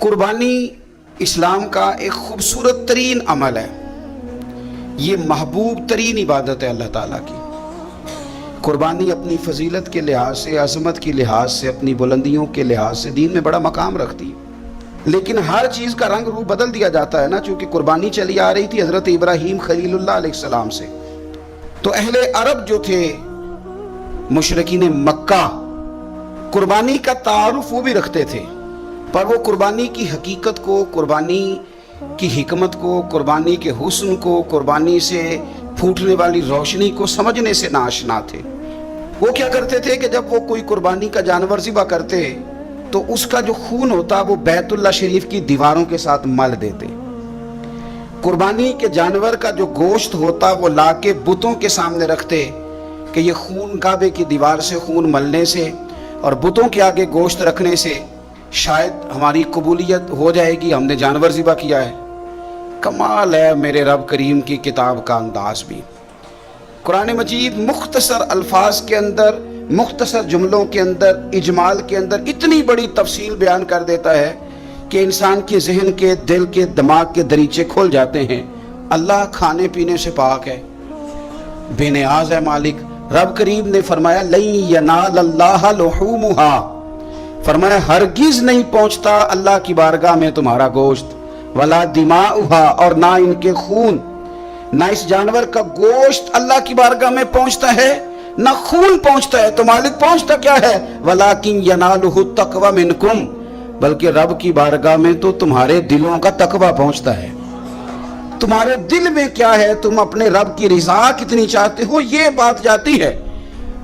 قربانی اسلام کا ایک خوبصورت ترین عمل ہے، یہ محبوب ترین عبادت ہے اللہ تعالیٰ کی۔ قربانی اپنی فضیلت کے لحاظ سے، عظمت کے لحاظ سے، اپنی بلندیوں کے لحاظ سے دین میں بڑا مقام رکھتی ہے، لیکن ہر چیز کا رنگ روپ بدل دیا جاتا ہے نا، چونکہ قربانی چلی آ رہی تھی حضرت ابراہیم خلیل اللہ علیہ السلام سے، تو اہل عرب جو تھے مشرکین مکہ قربانی کا تعارف وہ بھی رکھتے تھے، پر وہ قربانی کی حقیقت کو، قربانی کی حکمت کو، قربانی کے حسن کو، قربانی سے پھوٹنے والی روشنی کو سمجھنے سے ناآشنا تھے۔ وہ کیا کرتے تھے کہ جب وہ کوئی قربانی کا جانور ذبح کرتے تو اس کا جو خون ہوتا وہ بیت اللہ شریف کی دیواروں کے ساتھ مل دیتے۔ قربانی کے جانور کا جو گوشت ہوتا وہ لا کے بتوں کے سامنے رکھتے کہ یہ خون کعبے کی دیوار سے خون ملنے سے اور بتوں کے آگے گوشت رکھنے سے شاید ہماری قبولیت ہو جائے گی، ہم نے جانور ذبح کیا ہے۔ کمال ہے میرے رب کریم کی کتاب کا انداز بھی۔ قرآن مجید مختصر الفاظ کے اندر، مختصر جملوں کے اندر، اجمال کے اندر اتنی بڑی تفصیل بیان کر دیتا ہے کہ انسان کے ذہن کے، دل کے، دماغ کے دریچے کھل جاتے ہیں۔ اللہ کھانے پینے سے پاک ہے، بے نیاز ہے مالک۔ رب کریم نے فرمایا لَن يَنَالَ اللَّهَ لُحُومُهَا، فرمایا ہرگز نہیں پہنچتا اللہ کی بارگاہ میں تمہارا گوشت، وَلَا دِمَاؤُهَا، اور نہ ان کے خون، نہ اس جانور کا گوشت اللہ کی بارگاہ میں پہنچتا ہے، نہ خون پہنچتا ہے، تو مالک پہنچتا کیا ہے؟ وَلَكِنْ يَنَالُهُ التَّقْوَى مِنْكُمْ، بلکہ رب کی بارگاہ میں تو تمہارے دلوں کا تقوی پہنچتا ہے۔ تمہارے دل میں کیا ہے، تم اپنے رب کی رضا کتنی چاہتے ہو، یہ بات جاتی ہے۔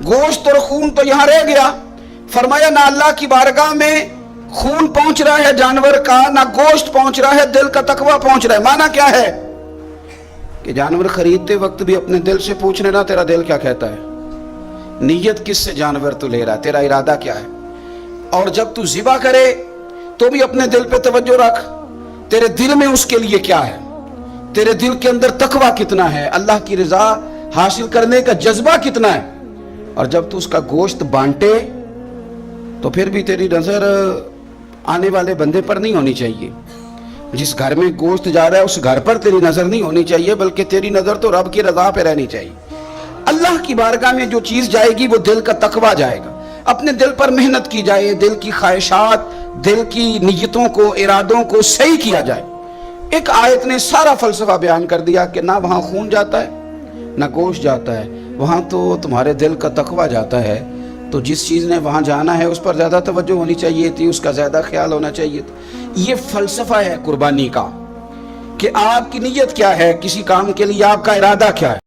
گوشت اور خون تو یہاں رہ گیا، فرمایا نہ اللہ کی بارگاہ میں خون پہنچ رہا ہے جانور کا، نہ گوشت پہنچ رہا ہے، دل کا تقوی پہنچ رہا ہے۔ معنی کیا ہے کہ جانور خریدتے وقت بھی اپنے دل سے پوچھ لینا تیرا دل کیا کہتا ہے، نیت کس سے جانور تو لے رہا ہے، تیرا ارادہ کیا ہے، اور جب تو ذبح کرے تو بھی اپنے دل پہ توجہ رکھ، تیرے دل میں اس کے لیے کیا ہے، تیرے دل کے اندر تقوی کتنا ہے، اللہ کی رضا حاصل کرنے کا جذبہ کتنا ہے۔ اور جب تو اس کا گوشت بانٹے تو پھر بھی تیری نظر آنے والے بندے پر نہیں ہونی چاہیے، جس گھر میں گوشت جا رہا ہے اس گھر پر تیری نظر نہیں ہونی چاہیے، بلکہ تیری نظر تو رب کی رضا پہ رہنی چاہیے۔ اللہ کی بارگاہ میں جو چیز جائے گی وہ دل کا تقوی جائے گا، اپنے دل پر محنت کی جائے، دل کی خواہشات، دل کی نیتوں کو، ارادوں کو صحیح کیا جائے۔ ایک آیت نے سارا فلسفہ بیان کر دیا کہ نہ وہاں خون جاتا ہے نہ گوشت جاتا ہے، وہاں تو تمہارے دل کا تقوی جاتا ہے، تو جس چیز نے وہاں جانا ہے اس پر زیادہ توجہ ہونی چاہیے تھی، اس کا زیادہ خیال ہونا چاہیے تھا۔ یہ فلسفہ ہے قربانی کا کہ آپ کی نیت کیا ہے، کسی کام کے لیے آپ کا ارادہ کیا ہے۔